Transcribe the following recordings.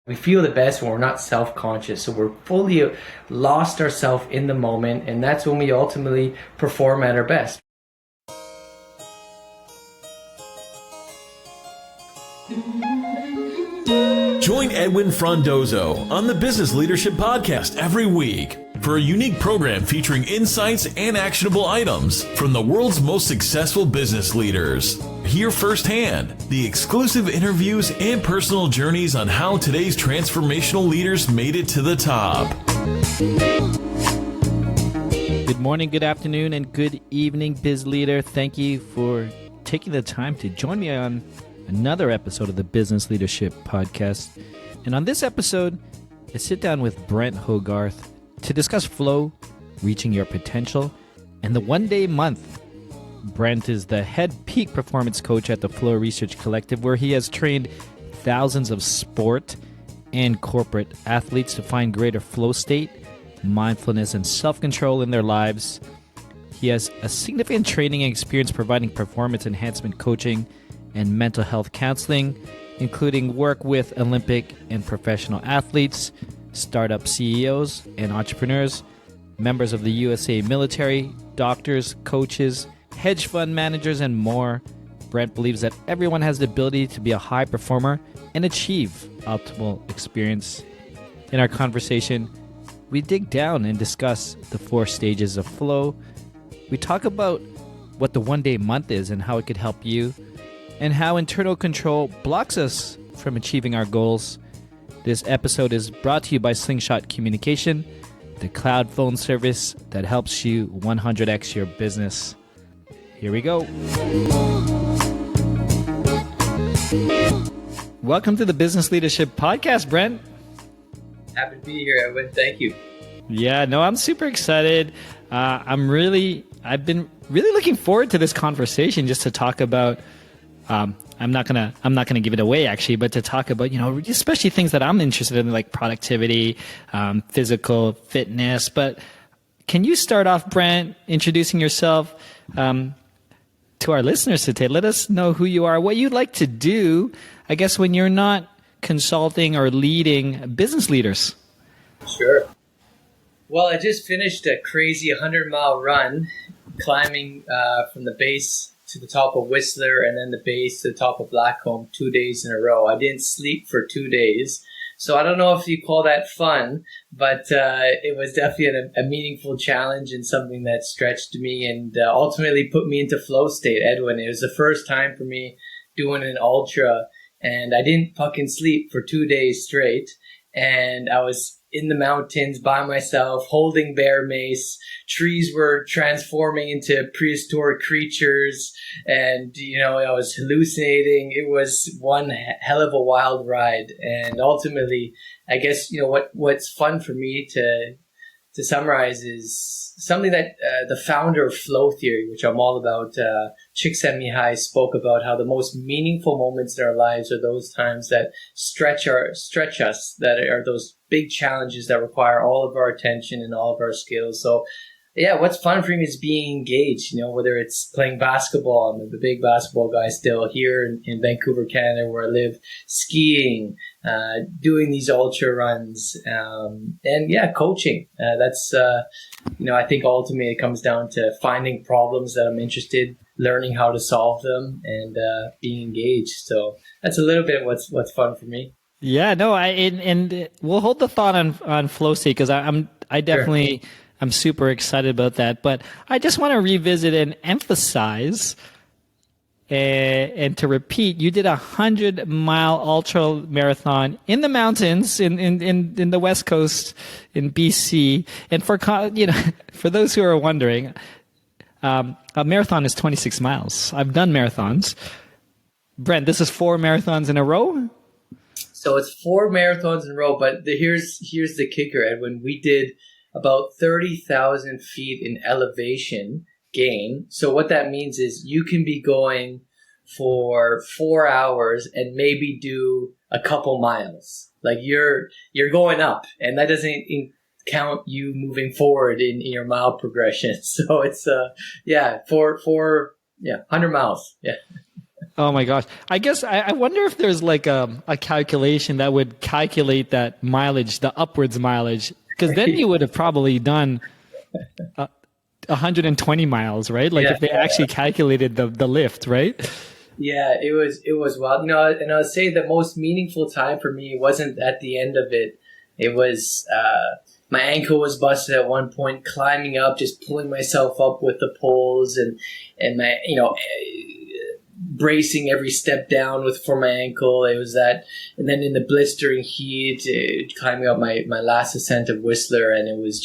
We feel the best when we're not self-conscious. So we're fully lost ourselves in the moment, and that's when we ultimately perform at our best. Join Edwin Frondozo on the Business Leadership Podcast every week for a unique program featuring insights and actionable items from the world's most successful business leaders. Hear firsthand the exclusive interviews and personal journeys on how today's transformational leaders made it to the top. Good morning, good afternoon, and good evening, Biz Leader. Thank you for taking the time to join me on another episode of the Business Leadership Podcast. And on this episode, I sit down with Brent Hogarth to discuss flow, reaching your potential, and the one-day month. Brent is the head peak performance coach at the Flow Research Collective, where he has trained thousands of sport and corporate athletes to find greater flow state, mindfulness, and self-control in their lives. He has a significant training and experience providing performance enhancement coaching and mental health counseling, including work with Olympic and professional athletes, startup CEOs and entrepreneurs, members of the USA military, doctors, coaches, hedge fund managers, and more. Brent believes that everyone has the ability to be a high performer and achieve optimal experience. In our conversation, we dig down and discuss the 4 stages of flow. We talk about what the one-day month is and how it could help you, and how internal control blocks us from achieving our goals. This episode is brought to you by Slingshot Communication, the cloud phone service that helps you 100x your business. Here we go. Welcome to the Business Leadership Podcast, Brent. Happy to be here, Edwin. Thank you. Yeah, no, I'm super excited. I've been really looking forward to this conversation, just to talk about. I'm not gonna give it away actually, but to talk about, especially things that I'm interested in, like productivity, physical fitness. But can you start off, Brent, introducing yourself to our listeners today? Let us know who you are, what you'd like to do, I guess, when you're not consulting or leading business leaders. Sure. Well, I just finished a crazy 100-mile run, climbing from the base to the top of Whistler and then the base to the top of Blackcomb 2 days in a row. I didn't sleep for 2 days. So I don't know if you call that fun, but it was definitely a meaningful challenge and something that stretched me and ultimately put me into flow state, Edwin. It was the first time for me doing an ultra, and I didn't fucking sleep for 2 days straight. And I was in the mountains by myself, holding bear mace. Trees were transforming into prehistoric creatures, and I was hallucinating. It was one hell of a wild ride, and ultimately, I guess what's fun for me to summarize is something that the founder of flow theory, which I'm all about, Csikszentmihalyi, spoke about how the most meaningful moments in our lives are those times that stretch us, that are those big challenges that require all of our attention and all of our skills. So yeah, what's fun for me is being engaged, whether it's playing basketball. I'm a big basketball guy still here in Vancouver, Canada, where I live, skiing, doing these ultra runs, and yeah, coaching. That's, I think ultimately it comes down to finding problems that I'm interested, learning how to solve them, and being engaged. So that's a little bit what's fun for me. Yeah, no, and we'll hold the thought on flow state, because I definitely. Sure. I'm super excited about that, but I just want to revisit and emphasize and to repeat, you did 100-mile ultra marathon in the mountains in the West Coast in BC. And for those who are wondering, a marathon is 26 miles. I've done marathons. Brent, this is 4 marathons in a row? So it's 4 marathons in a row, but here's the kicker, Edwin. We did about 30,000 feet in elevation gain. So what that means is you can be going for 4 hours and maybe do a couple miles. Like you're going up, and that doesn't count you moving forward in your mile progression. So it's 100 miles. Yeah. Oh my gosh. I guess I wonder if there's like a calculation that would calculate that mileage, the upwards mileage, because then you would have probably done 120 miles, right? Like if they actually calculated the lift, right? Yeah, it was wild. And I would say the most meaningful time for me wasn't at the end of it. It was my ankle was busted at one point, climbing up, just pulling myself up with the poles and my bracing every step down for my ankle. It was that, and then in the blistering heat, climbing up my last ascent of Whistler, and it was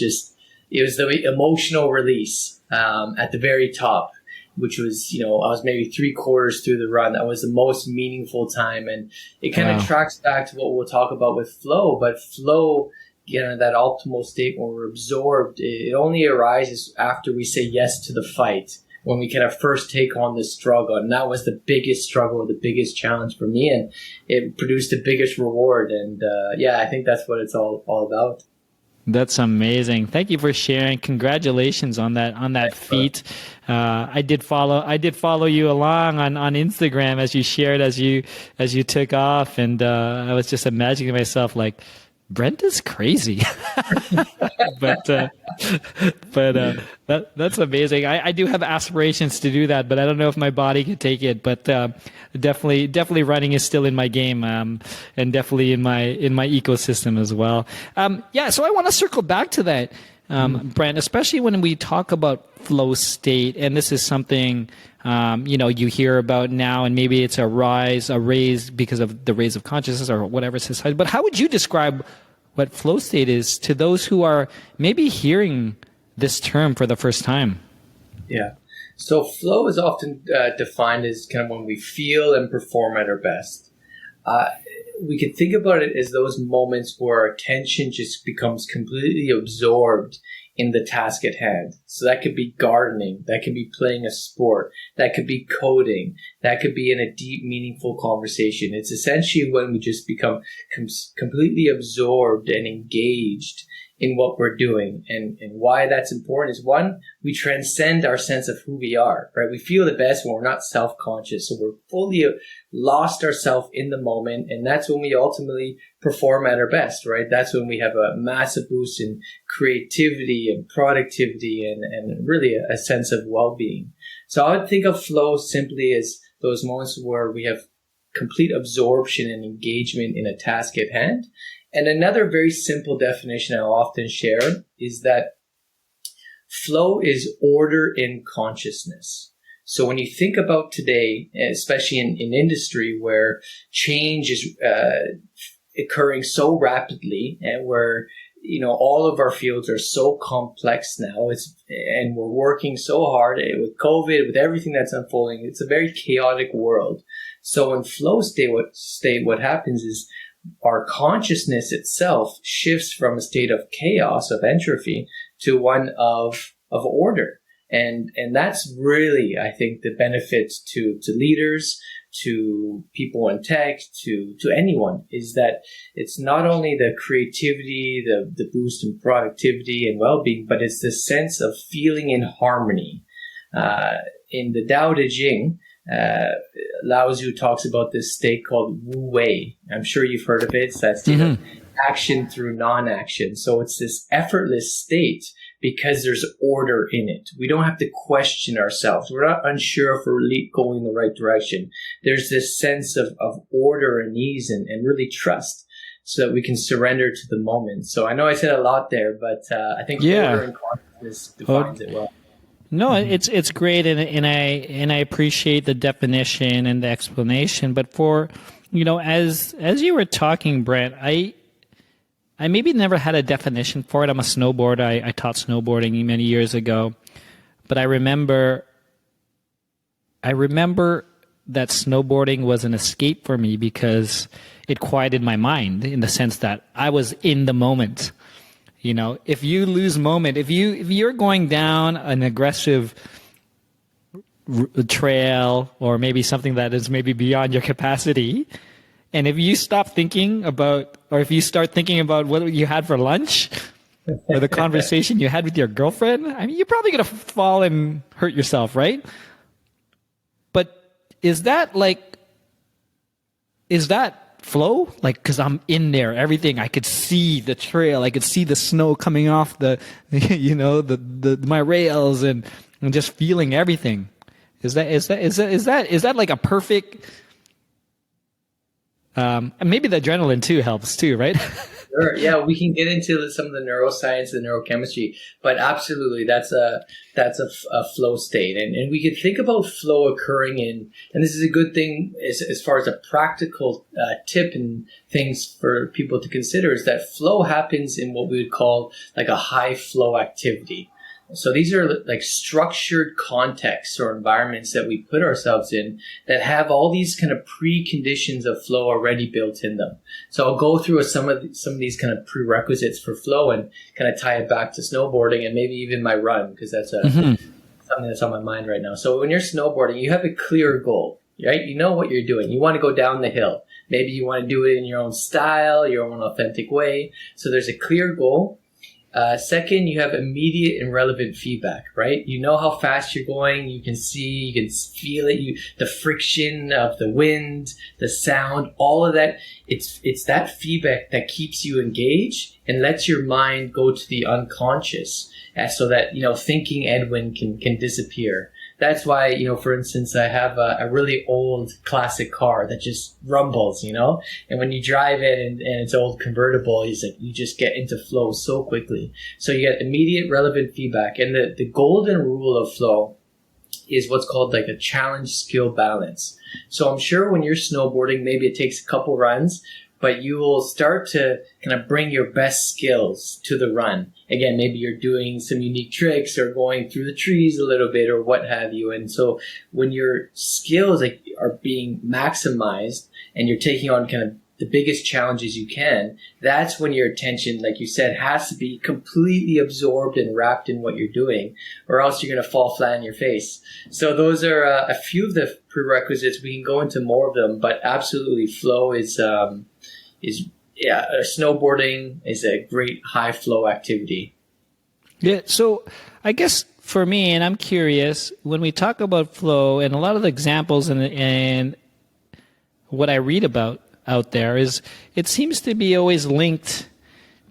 the emotional release at the very top, which was, I was maybe 3/4 through the run. That was the most meaningful time, and it kind of tracks back to what we'll talk about with flow. But flow, that optimal state when we're absorbed, it only arises after we say yes to the fight, when we kind of first take on the struggle. And that was the biggest struggle, the biggest challenge for me, and it produced the biggest reward. And I think that's what it's all about. That's amazing. Thank you for sharing. Congratulations on that feat. I did follow you along on Instagram as you shared as you took off, and I was just imagining myself like, Brent is crazy. but that's amazing. I do have aspirations to do that, but I don't know if my body can take it. But definitely running is still in my game, and definitely in my ecosystem as well. So I want to circle back to that, Brent, especially when we talk about flow state, and this is something you hear about now, and maybe it's a raise because of the raise of consciousness or whatever society. But how would you describe what flow state is to those who are maybe hearing this term for the first time? Yeah. So flow is often defined as kind of when we feel and perform at our best. We could think about it as those moments where our attention just becomes completely absorbed in the task at hand. So that could be gardening, that could be playing a sport, that could be coding, that could be in a deep, meaningful conversation. It's essentially when we just become completely absorbed and engaged in what we're doing. And why that's important is, one, we transcend our sense of who we are, right? We feel the best when we're not self-conscious. So we're fully lost ourselves in the moment. And that's when we ultimately perform at our best, right? That's when we have a massive boost in creativity and productivity and really a sense of well-being. So I would think of flow simply as those moments where we have complete absorption and engagement in a task at hand. And another very simple definition I'll often share is that flow is order in consciousness. So when you think about today, especially in industry where change is occurring so rapidly, and where all of our fields are so complex now, and we're working so hard with COVID, with everything that's unfolding, it's a very chaotic world. So in flow state, what happens is our consciousness itself shifts from a state of chaos, of entropy, to one of order. And that's really, I think, the benefits to leaders, to people in tech, to anyone, is that it's not only the creativity, the boost in productivity and well-being, but it's the sense of feeling in harmony. In the Tao Te Ching, Lao Tzu talks about this state called Wu Wei. I'm sure you've heard of it. It's that state of action through non-action. So it's this effortless state because there's order in it. We don't have to question ourselves. We're not unsure if we're going in the right direction. There's this sense of order and ease and really trust, so that we can surrender to the moment. So I know I said a lot there, but I think order and consciousness defines it well. No, it's great, and I appreciate the definition and the explanation. But for as you were talking, Brent, I maybe never had a definition for it. I'm a snowboarder. I taught snowboarding many years ago, but I remember that snowboarding was an escape for me because it quieted my mind in the sense that I was in the moment. If you lose moment, if you're going down an aggressive trail or maybe something that is maybe beyond your capacity, and if you stop thinking about, or if you start thinking about what you had for lunch or the conversation you had with your girlfriend, I mean, you're probably going to fall and hurt yourself, right? But is that flow? Like, because I'm in there, everything. I could see the trail. I could see the snow coming off the my rails and just feeling everything. Is that like a perfect? And maybe the adrenaline too helps too, right? Sure. Yeah, we can get into some of the neuroscience and neurochemistry, but absolutely, that's a flow state, and we could think about flow occurring in, and this is a good thing as far as a practical tip and things for people to consider, is that flow happens in what we would call like a high flow activity. So these are like structured contexts or environments that we put ourselves in that have all these kind of preconditions of flow already built in them. So I'll go through some of these kind of prerequisites for flow and kind of tie it back to snowboarding and maybe even my run, because that's something that's on my mind right now. So when you're snowboarding, you have a clear goal, right? You know what you're doing. You want to go down the hill. Maybe you want to do it in your own style, your own authentic way. So there's a clear goal. Second, you have immediate and relevant feedback, right? You know how fast you're going. You can see, you can feel it. The friction of the wind, the sound, all of that. It's that feedback that keeps you engaged and lets your mind go to the unconscious, so that, thinking Edwin can disappear. That's why, for instance, I have a really old classic car that just rumbles, and when you drive it and it's old convertible, you just get into flow so quickly. So you get immediate relevant feedback. And the golden rule of flow is what's called like a challenge skill balance. So I'm sure when you're snowboarding, maybe it takes a couple runs, but you will start to kind of bring your best skills to the run. Again, maybe you're doing some unique tricks or going through the trees a little bit or what have you. And so when your skills are being maximized and you're taking on kind of the biggest challenges you can, that's when your attention, like you said, has to be completely absorbed and wrapped in what you're doing, or else you're going to fall flat on your face. So those are a few of the prerequisites. We can go into more of them, but absolutely flow snowboarding is a great high flow activity. Yeah. So I guess for me, and I'm curious, when we talk about flow and a lot of the examples and what I read about out there is, it seems to be always linked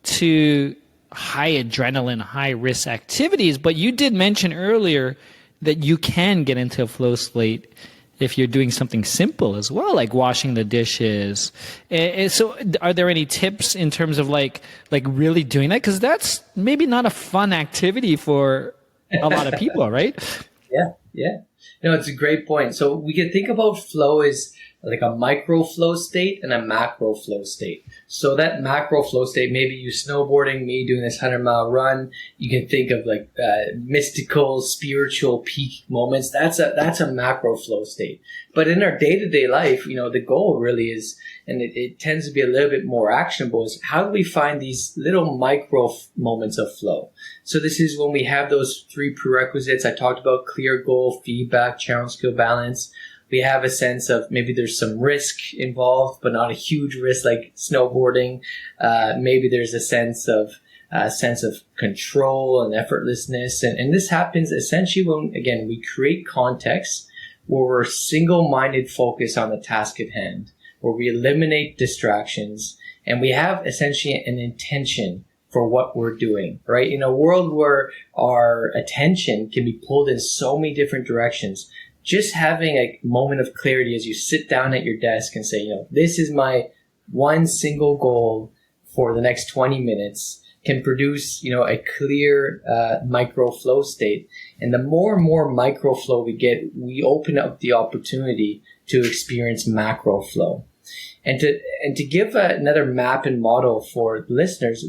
to high adrenaline, high risk activities. But you did mention earlier that you can get into a flow state if you're doing something simple as well, like washing the dishes. And so are there any tips in terms of like really doing that? Because that's maybe not a fun activity for a lot of people, right? Yeah. It's a great point. So we can think about flow as like a micro flow state and a macro flow state. So that macro flow state, maybe you snowboarding, me doing this 100-mile run, you can think of like mystical, spiritual peak moments. That's a macro flow state. But in our day-to-day life, the goal really is, and it tends to be a little bit more actionable, is how do we find these little micro moments of flow? So this is when we have those three prerequisites. I talked about clear goal, feedback, challenge, skill, balance. We have a sense of maybe there's some risk involved, but not a huge risk like snowboarding. Maybe there's a sense of control and effortlessness. And this happens essentially when, again, we create context where we're single-minded focus on the task at hand, where we eliminate distractions, and we have essentially an intention for what we're doing, right? In a world where our attention can be pulled in so many different directions, just having a moment of clarity as you sit down at your desk and say, this is my one single goal for the next 20 minutes can produce, a clear micro flow state. And the more and more micro flow we get, we open up the opportunity to experience macro flow. And to give another map and model for listeners,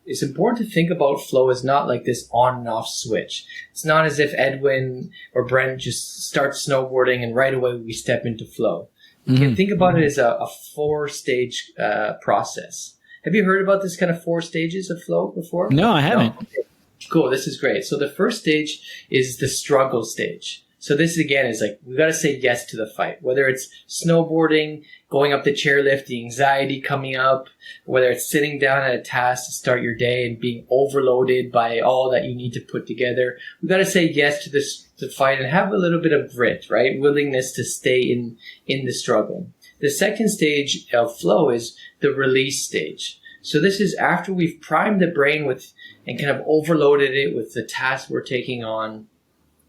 it's important to think about flow as not like this on and off switch. It's not as if Edwin or Brent just start snowboarding and right away we step into flow. You can think about it as a 4-stage process. Have you heard about this kind of 4 stages of flow before? No, I haven't. No? Okay. Cool. This is great. So the first stage is the struggle stage. So this again is like, we got to say yes to the fight, whether it's snowboarding, going up the chairlift, the anxiety coming up, whether it's sitting down at a task to start your day and being overloaded by all that you need to put together. We got to say yes to this, to fight, and have a little bit of grit, right? Willingness to stay in the struggle. The second stage of flow is the release stage. So this is after we've primed the brain with and kind of overloaded it with the task we're taking on.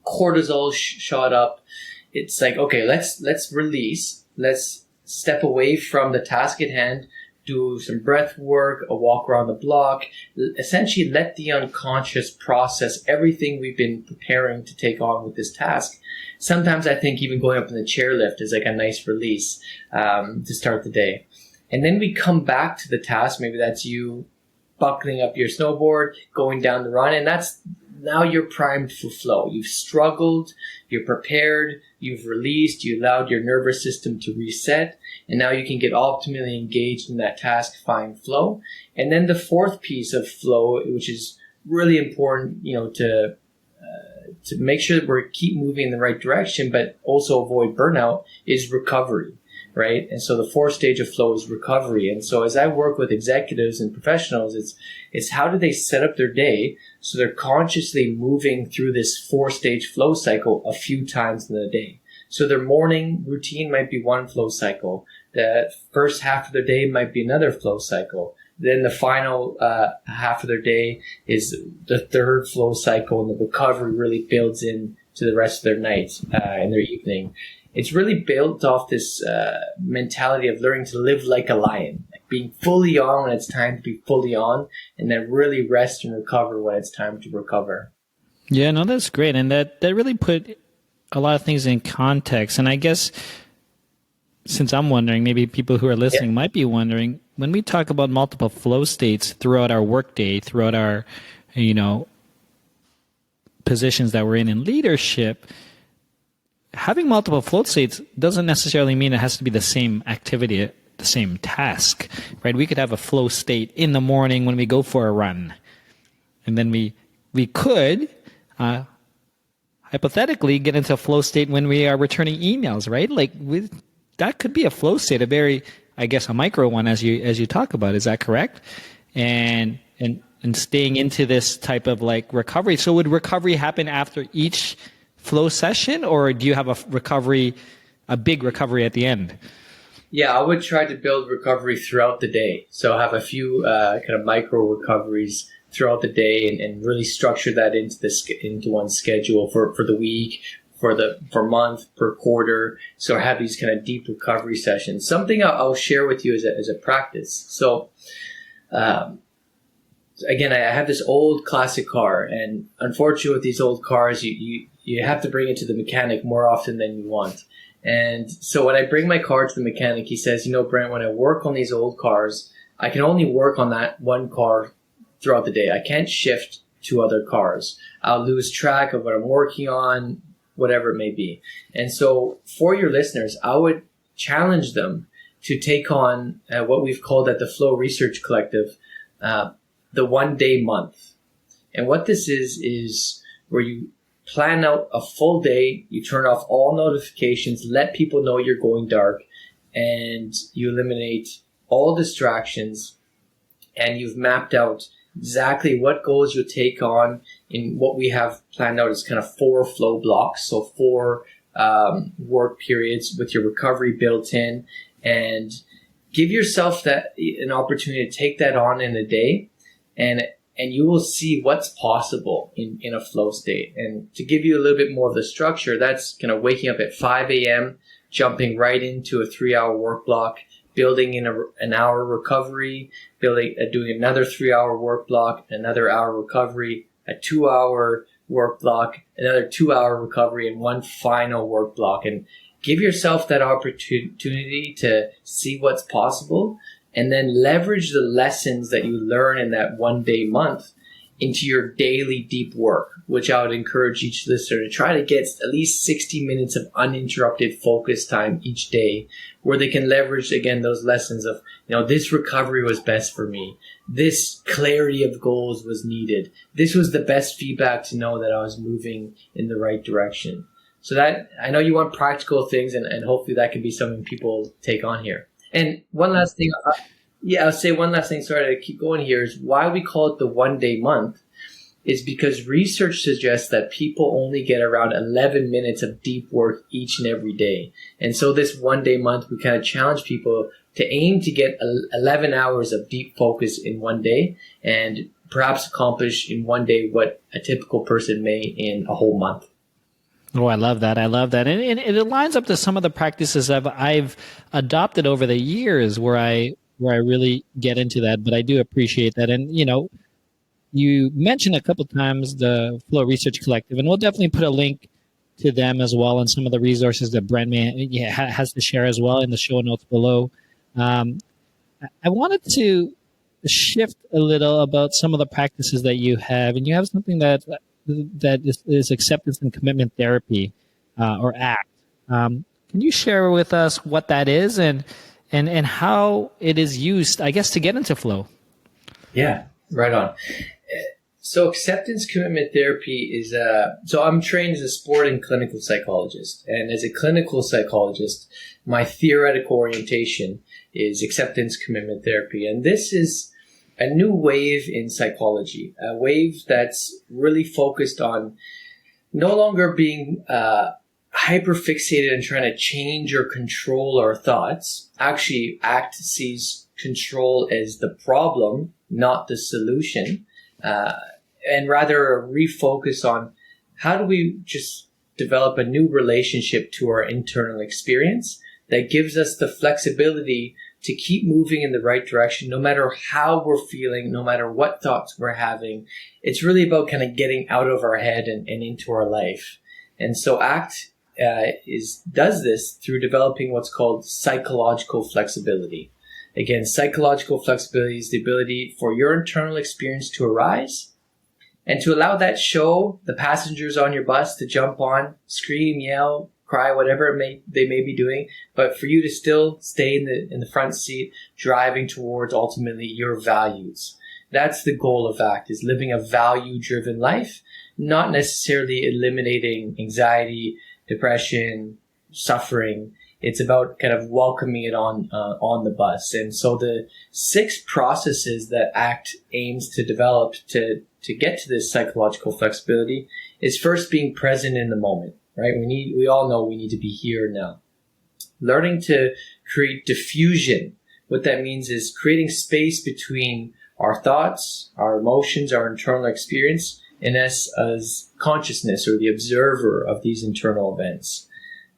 Cortisol shot up. It's like, okay, let's release. Let's step away from the task at hand, do some breath work, a walk around the block, essentially let the unconscious process everything we've been preparing to take on with this task. Sometimes I think even going up in the chairlift is like a nice release to start the day. And then we come back to the task. Maybe that's you buckling up your snowboard, going down the run, and that's now you're primed for flow. You've struggled, you're prepared, you've released, you allowed your nervous system to reset, and now you can get optimally engaged in that task, find flow. And then the fourth piece of flow, which is really important, to make sure that we keep moving in the right direction, but also avoid burnout, is recovery. Right? And so the fourth stage of flow is recovery. And so as I work with executives and professionals, it's how do they set up their day so they're consciously moving through this 4-stage flow cycle a few times in the day. So their morning routine might be one flow cycle. The first half of their day might be another flow cycle. Then the final half of their day is the third flow cycle, and the recovery really builds in to the rest of their night and their evening. It's really built off this mentality of learning to live like a lion, like being fully on when it's time to be fully on, and then really rest and recover when it's time to recover. Yeah, no, that's great. And that really put a lot of things in context. And I guess since I'm wondering, maybe people who are listening might be wondering, when we talk about multiple flow states throughout our workday, throughout our, positions that we're in leadership, having multiple flow states doesn't necessarily mean it has to be the same activity, the same task, right? We could have a flow state in the morning when we go for a run. And then we could hypothetically get into a flow state when we are returning emails, right? That could be a flow state, a very, I guess, a micro one as you talk about. Is that correct? And staying into this type of like recovery. So would recovery happen after each flow session, or do you have a big recovery at the end? Yeah, I would try to build recovery throughout the day. So have a few kind of micro recoveries throughout the day, and really structure that into one schedule for the week, for month, per quarter. So I have these kind of deep recovery sessions. Something I'll share with you as a practice. So again, I have this old classic car, and unfortunately with these old cars, you have to bring it to the mechanic more often than you want. And so when I bring my car to the mechanic, he says, Brent, when I work on these old cars, I can only work on that one car throughout the day. I can't shift to other cars. I'll lose track of what I'm working on, whatever it may be. And so for your listeners, I would challenge them to take on what we've called at the Flow Research Collective, the 1-day month. And what this is where you plan out a full day, you turn off all notifications, let people know you're going dark, and you eliminate all distractions, and you've mapped out exactly what goals you'll take on in what we have planned out as kind of 4 flow blocks, so 4 work periods with your recovery built in, and give yourself an opportunity to take that on in a day, and you will see what's possible in a flow state. And to give you a little bit more of the structure, that's kind of waking up at 5 a.m., jumping right into a 3-hour work block, building in an hour recovery, doing another 3-hour work block, another hour recovery, a 2-hour work block, another 2-hour recovery, and one final work block. And give yourself that opportunity to see what's possible, and then leverage the lessons that you learn in that 1-day month into your daily deep work, which I would encourage each listener to try to get at least 60 minutes of uninterrupted focus time each day, where they can leverage, again, those lessons of, this recovery was best for me. This clarity of goals was needed. This was the best feedback to know that I was moving in the right direction. So that, I know you want practical things, and hopefully that can be something people take on here. And one last thing, I'll say one last thing, sorry to keep going here, is why we call it the 1 day month is because research suggests that people only get around 11 minutes of deep work each and every day. And so this 1 day month, we kind of challenge people to aim to get 11 hours of deep focus in 1 day, and perhaps accomplish in 1 day what a typical person may in a whole month. Oh, I love that. And it lines up to some of the practices I've adopted over the years where I really get into that, but I do appreciate that. And, you mentioned a couple times the Flow Research Collective, and we'll definitely put a link to them as well and some of the resources that Brent has to share as well in the show notes below. I wanted to shift a little about some of the practices that you have, and you have something that is acceptance and commitment therapy, or ACT. Can you share with us what that is and how it is used, I guess, to get into flow? Yeah, right on. So acceptance commitment therapy is so I'm trained as a sport and clinical psychologist. And as a clinical psychologist, my theoretical orientation is acceptance commitment therapy. And this is a new wave in psychology, a wave that's really focused on no longer being hyper fixated and trying to change or control our thoughts. Actually, ACT sees control as the problem, not the solution, and rather a refocus on how do we just develop a new relationship to our internal experience that gives us the flexibility to keep moving in the right direction, no matter how we're feeling, no matter what thoughts we're having. It's really about kind of getting out of our head and into our life. And so ACT does this through developing what's called psychological flexibility. Again, psychological flexibility is the ability for your internal experience to arise and to allow that show, the passengers on your bus, to jump on, scream, yell, cry, whatever they may be doing, but for you to still stay in the front seat, driving towards ultimately your values. That's the goal of ACT, is living a value-driven life, not necessarily eliminating anxiety, depression, suffering. It's about kind of welcoming it on the bus. And so the 6 processes that ACT aims to develop to get to this psychological flexibility is first being present in the moment. Right? We all know we need to be here now. Learning to create diffusion. What that means is creating space between our thoughts, our emotions, our internal experience, and us as consciousness or the observer of these internal events.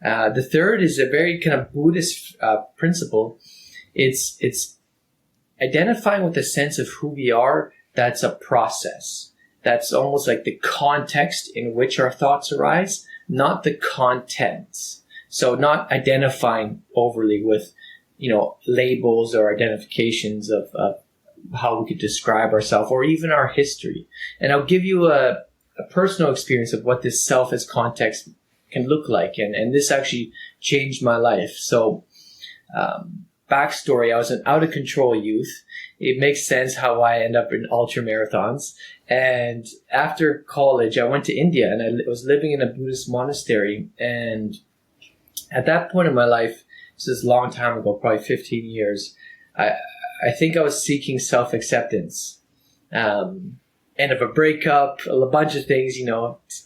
The third is a very kind of Buddhist principle. It's identifying with a sense of who we are. That's a process. That's almost like the context in which our thoughts arise, not the contents. So not identifying overly with, labels or identifications of how we could describe ourselves or even our history. And I'll give you a personal experience of what this self as context can look like. And this actually changed my life. So, backstory, I was an out of control youth. It makes sense how I end up in ultra marathons. And after college, I went to India and I was living in a Buddhist monastery. And at that point in my life, this is a long time ago, probably 15 years, I think I was seeking self-acceptance. End of a breakup, a bunch of things,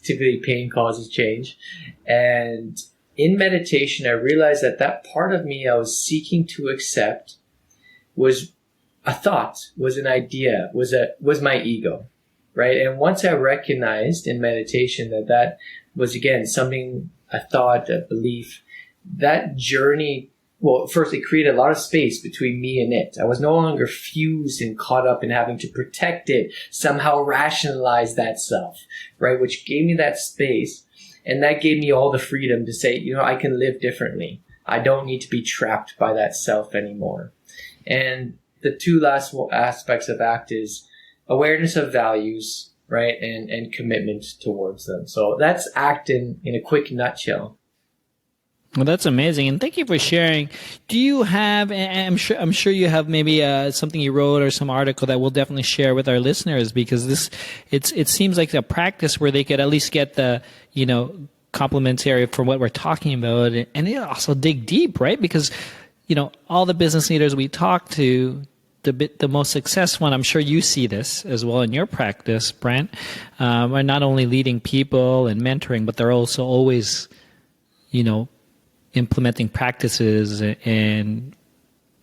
typically pain causes change. And in meditation, I realized that part of me I was seeking to accept was a thought, was an idea, was my ego. Right. And once I recognized in meditation that was, again, something, a thought, a belief, that journey, well, first it created a lot of space between me and it. I was no longer fused and caught up in having to protect it, somehow rationalize that self, right? Which gave me that space. And that gave me all the freedom to say, I can live differently. I don't need to be trapped by that self anymore. And the 2 last aspects of ACT is awareness of values, right, and commitment towards them. So that's ACT in a quick nutshell. Well, that's amazing, and thank you for sharing. Do you have? I'm sure you have maybe something you wrote or some article that we'll definitely share with our listeners, because it seems like a practice where they could at least get the complementary for what we're talking about, and it also dig deep, right? Because, all the business leaders we talk to, the most successful one, I'm sure you see this as well in your practice, Brent, are not only leading people and mentoring, but they're also always, implementing practices and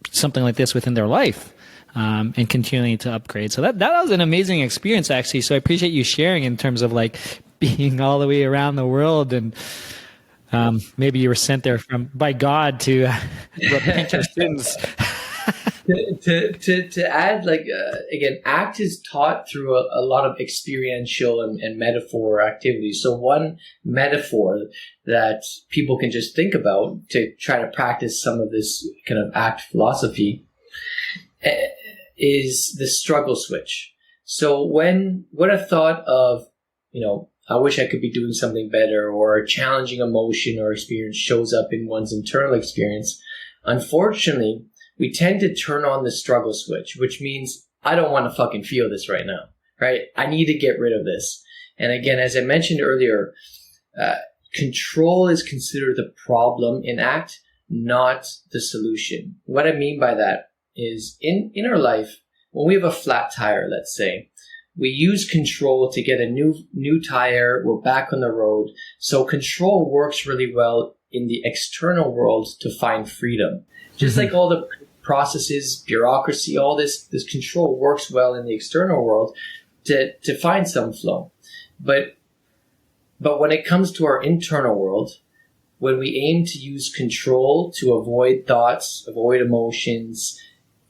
something like this within their life, and continuing to upgrade. So that was an amazing experience, actually. So I appreciate you sharing in terms of like being all the way around the world, and maybe you were sent there by God to repent your sins. To add, again, ACT is taught through a lot of experiential and metaphor activities. So one metaphor that people can just think about to try to practice some of this kind of ACT philosophy is the struggle switch. So when a thought of, I wish I could be doing something better, or a challenging emotion or experience shows up in one's internal experience, unfortunately, we tend to turn on the struggle switch, which means I don't want to fucking feel this right now, right? I need to get rid of this. And again, as I mentioned earlier, control is considered the problem in ACT, not the solution. What I mean by that is in our life, when we have a flat tire, let's say, we use control to get a new tire. We're back on the road. So control works really well in the external world to find freedom. Just like all the processes, bureaucracy, all this control works well in the external world to find some flow. But when it comes to our internal world, when we aim to use control to avoid thoughts, avoid emotions,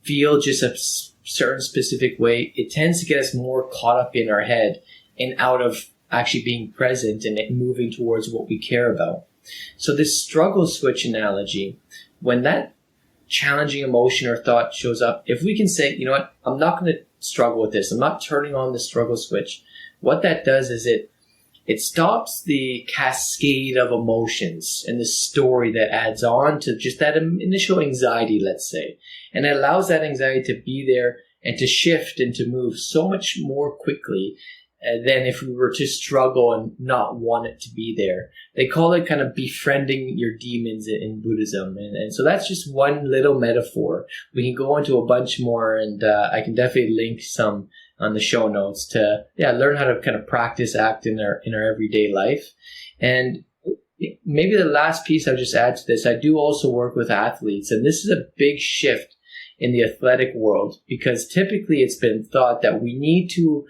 feel just a certain specific way, it tends to get us more caught up in our head and out of actually being present and moving towards what we care about. So this struggle switch analogy, when that challenging emotion or thought shows up, if we can say, you know what, I'm not going to struggle with this. I'm not turning on the struggle switch. What that does is it stops the cascade of emotions and the story that adds on to just that initial anxiety, let's say. And it allows that anxiety to be there and to shift and to move so much more quickly than if we were to struggle and not want it to be there. They call it kind of befriending your demons in Buddhism. And so that's just one little metaphor. We can go into a bunch more, and I can definitely link some on the show notes to learn how to kind of practice ACT in our everyday life. And maybe the last piece I'll just add to this, I do also work with athletes, and this is a big shift in the athletic world, because typically it's been thought that we need to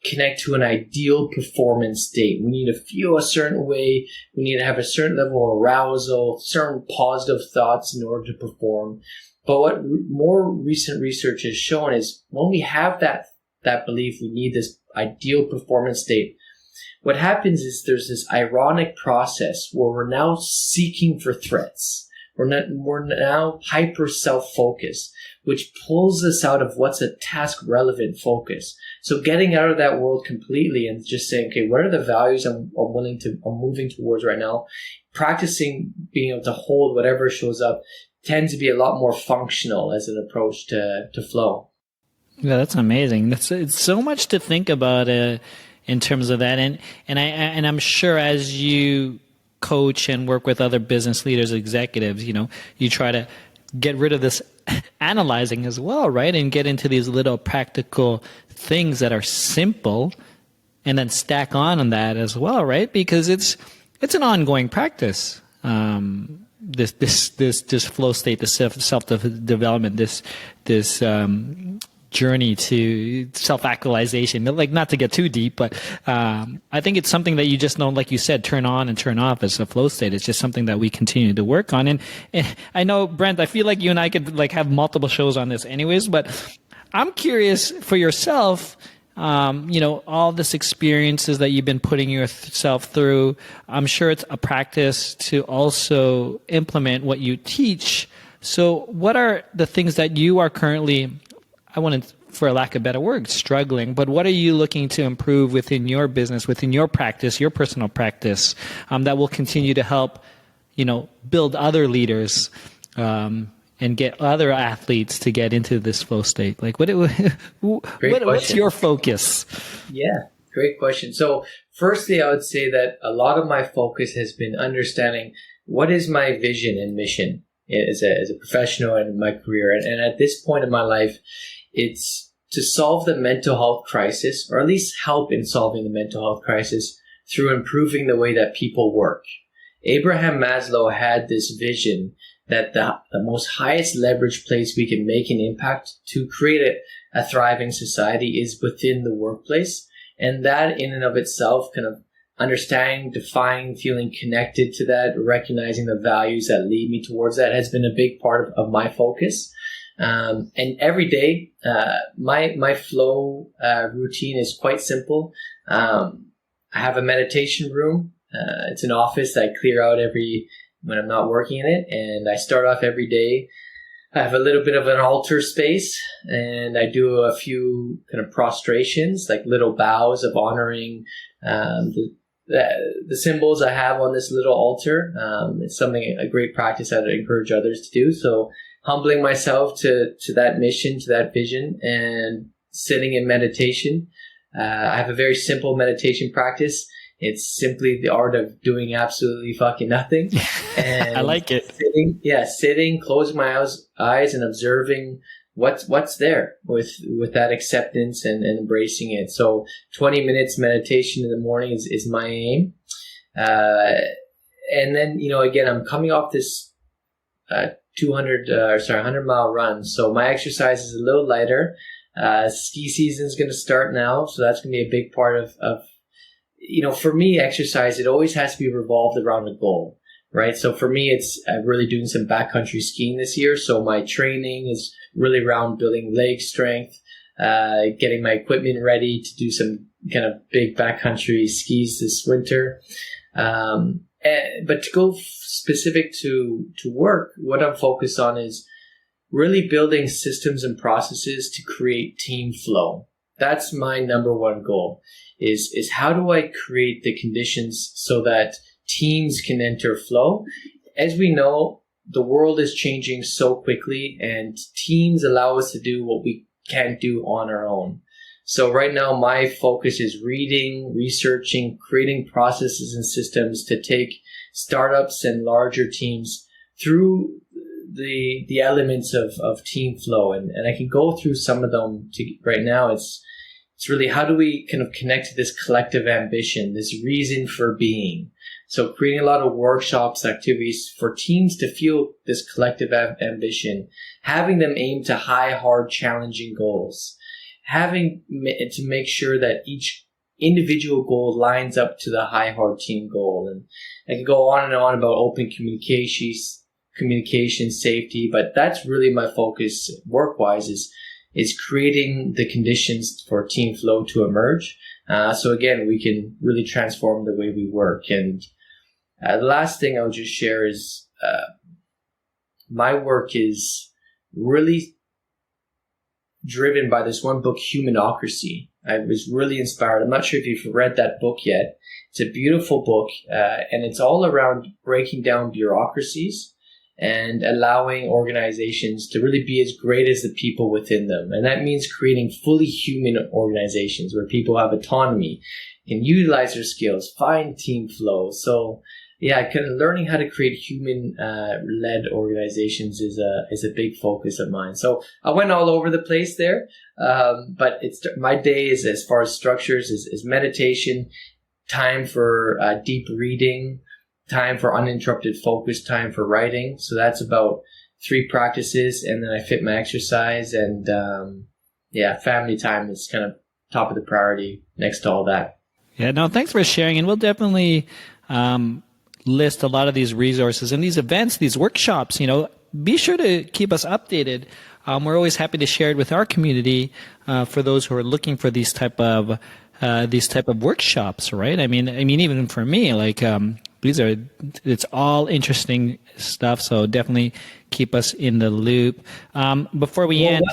connect to an ideal performance state. We need to feel a certain way. We need to have a certain level of arousal, certain positive thoughts in order to perform. But what more recent research has shown is when we have that belief we need this ideal performance state, what happens is there's this ironic process where we're now seeking for threats. We're now hyper self-focused, which pulls us out of what's a task-relevant focus. So getting out of that world completely and just saying, okay, what are the values I'm moving towards right now? Practicing being able to hold whatever shows up tends to be a lot more functional as an approach to flow. Yeah, that's amazing. It's so much to think about in terms of that, and I'm sure as you coach and work with other business leaders, executives, you try to get rid of this analyzing as well, right? And get into these little practical things that are simple, and then stack on that as well, right? Because it's an ongoing practice. This flow state, this self development, this journey to self-actualization. Like, not to get too deep, but I think it's something that you just don't, like you said, turn on and turn off as a flow state. It's just something that we continue to work on. And I know, Brent, I feel like you and I could have multiple shows on this anyways, but I'm curious for yourself, all this experiences that you've been putting yourself through. I'm sure it's a practice to also implement what you teach. So what are the things that you are currently, I want to, for lack of a better word, struggling, but what are you looking to improve within your business, within your practice, your personal practice, that will continue to help, build other leaders, and get other athletes to get into this flow state? Like, what's your focus? Yeah. Great question. So firstly, I would say that a lot of my focus has been understanding what is my vision and mission as a professional and in my career. And at this point in my life, it's to solve the mental health crisis, or at least help in solving the mental health crisis through improving the way that people work. Abraham Maslow had this vision that the most highest leverage place we can make an impact to create a thriving society is within the workplace. And that in and of itself, kind of understanding, defining, feeling connected to that, recognizing the values that lead me towards that has been a big part of my focus. And every day, my flow routine is quite simple. I have a meditation room. It's an office that I clear out when I'm not working in it. And I start off every day. I have a little bit of an altar space, and I do a few kind of prostrations, like little bows of honoring the symbols I have on this little altar. It's a great practice that I encourage others to do. So humbling myself to that mission, to that vision, and sitting in meditation. I have a very simple meditation practice. It's simply the art of doing absolutely fucking nothing. And I like it. Sitting, closing my eyes and observing what's there with that acceptance and embracing it. So 20 minutes meditation in the morning is my aim. And then, again, I'm coming off this 100 mile run. So my exercise is a little lighter. Ski season is going to start now. So that's going to be a big part of for me, exercise, it always has to be revolved around a goal, right? So for me, it's really doing some backcountry skiing this year. So my training is really around building leg strength, getting my equipment ready to do some kind of big backcountry skis this winter. But to go specific to work, what I'm focused on is really building systems and processes to create team flow. That's my number one goal. Is how do I create the conditions so that teams can enter flow? As we know, the world is changing so quickly, and teams allow us to do what we can't do on our own. So right now, my focus is reading, researching, creating processes and systems to take startups and larger teams through the elements of team flow. And I can go through some of them right now. It's really, how do we kind of connect to this collective ambition, this reason for being? So creating a lot of workshops, activities for teams to feel this collective ambition, having them aim to high, hard, challenging goals, having to make sure that each individual goal lines up to the high, hard team goal. And I can go on and on about open communication, safety, but that's really my focus work-wise is creating the conditions for team flow to emerge. So again, we can really transform the way we work. And the last thing I'll just share is my work is really driven by this one book, Humanocracy. I was really inspired. I'm not sure if you've read that book yet. It's a beautiful book, and it's all around breaking down bureaucracies and allowing organizations to really be as great as the people within them. And that means creating fully human organizations where people have autonomy, can utilize their skills, find team flow. So kind of learning how to create human-led organizations is a big focus of mine. So I went all over the place there, but my day is, as far as structures, is meditation, time for deep reading, time for uninterrupted focus, time for writing. So that's about 3 practices, and then I fit my exercise, and family time is kind of top of the priority next to all that. Yeah, no, thanks for sharing, and we'll definitely list a lot of these resources and these events, these workshops. Be sure to keep us updated. We're always happy to share it with our community for those who are looking for these type of workshops, right? I mean, even for me, it's all interesting stuff. So definitely keep us in the loop. Before we end,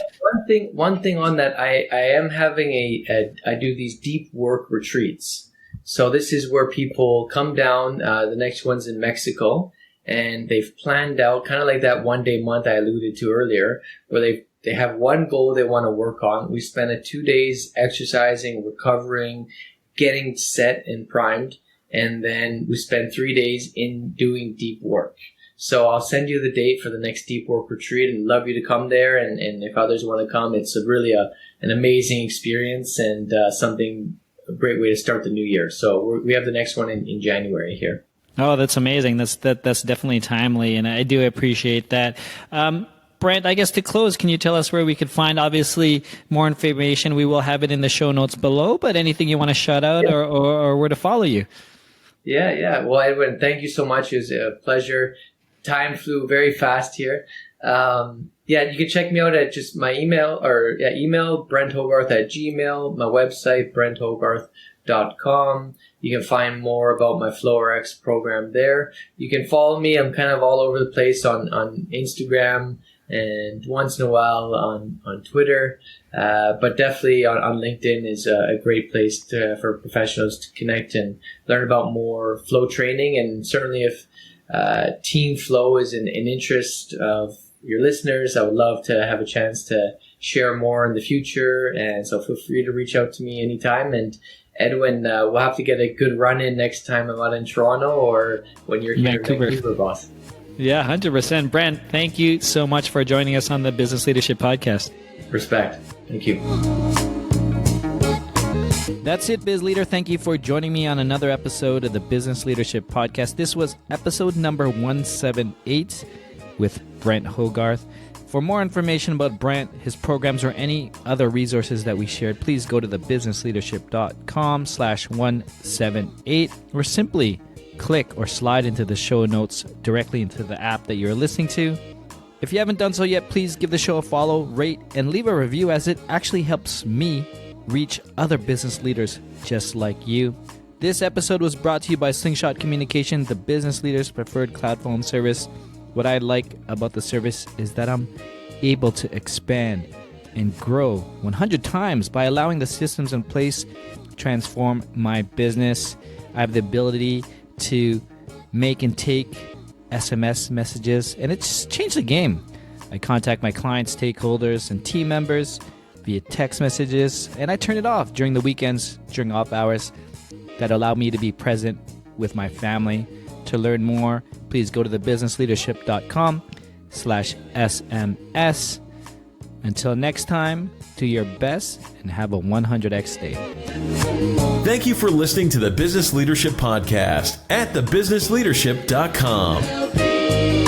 one thing on that, I am having I do these deep work retreats. So this is where people come down. The next one's in Mexico, and they've planned out kind of like that 1-day month I alluded to earlier, where they have one goal they want to work on. We spend 2 days exercising, recovering, getting set and primed. And then we spend 3 days in doing deep work. So I'll send you the date for the next deep work retreat and love you to come there. And if others want to come, it's really an amazing experience and a great way to start the new year. So we have the next one in January here. Oh, that's amazing. That's definitely timely, and I do appreciate that. Brent, I guess to close, can you tell us where we could find, obviously, more information? We will have it in the show notes below, but anything you want to shout out or where to follow you? Yeah. Well, Edwin, thank you so much. It was a pleasure. Time flew very fast here. You can check me out at just my email brenthogarth@gmail.com, my website, brenthogarth.com. You can find more about my FlowRx program there. You can follow me. I'm kind of all over the place on Instagram and once in a while on Twitter. But definitely on LinkedIn is a great place for professionals to connect and learn about more flow training. And certainly if team flow is an interest of your listeners, I would love to have a chance to share more in the future. And so feel free to reach out to me anytime. And Edwin, we'll have to get a good run in next time I'm out in Toronto or when you're here in Vancouver, boss. Yeah, 100%. Brent, thank you so much for joining us on the Business Leadership Podcast. Respect. Thank you. That's it, Biz Leader. Thank you for joining me on another episode of the Business Leadership Podcast. This was episode number 178 with Brent Hogarth. For more information about Brent, his programs, or any other resources that we shared, please go to thebusinessleadership.com/178 or simply click or slide into the show notes directly into the app that you're listening to. If you haven't done so yet, please give the show a follow, rate, and leave a review, as it actually helps me reach other business leaders just like you. This episode was brought to you by Slingshot Communication, the business leader's preferred cloud phone service. What I like about the service is that I'm able to expand and grow 100 times by allowing the systems in place transform my business. I have the ability to make and take SMS messages, and it's changed the game. I contact my clients, stakeholders, and team members via text messages, and I turn it off during the weekends, during off hours, that allow me to be present with my family. To learn more, please go to thebusinessleadership.com/SMS. Until next time, do your best and have a 100x day. Thank you for listening to the Business Leadership Podcast at thebusinessleadership.com.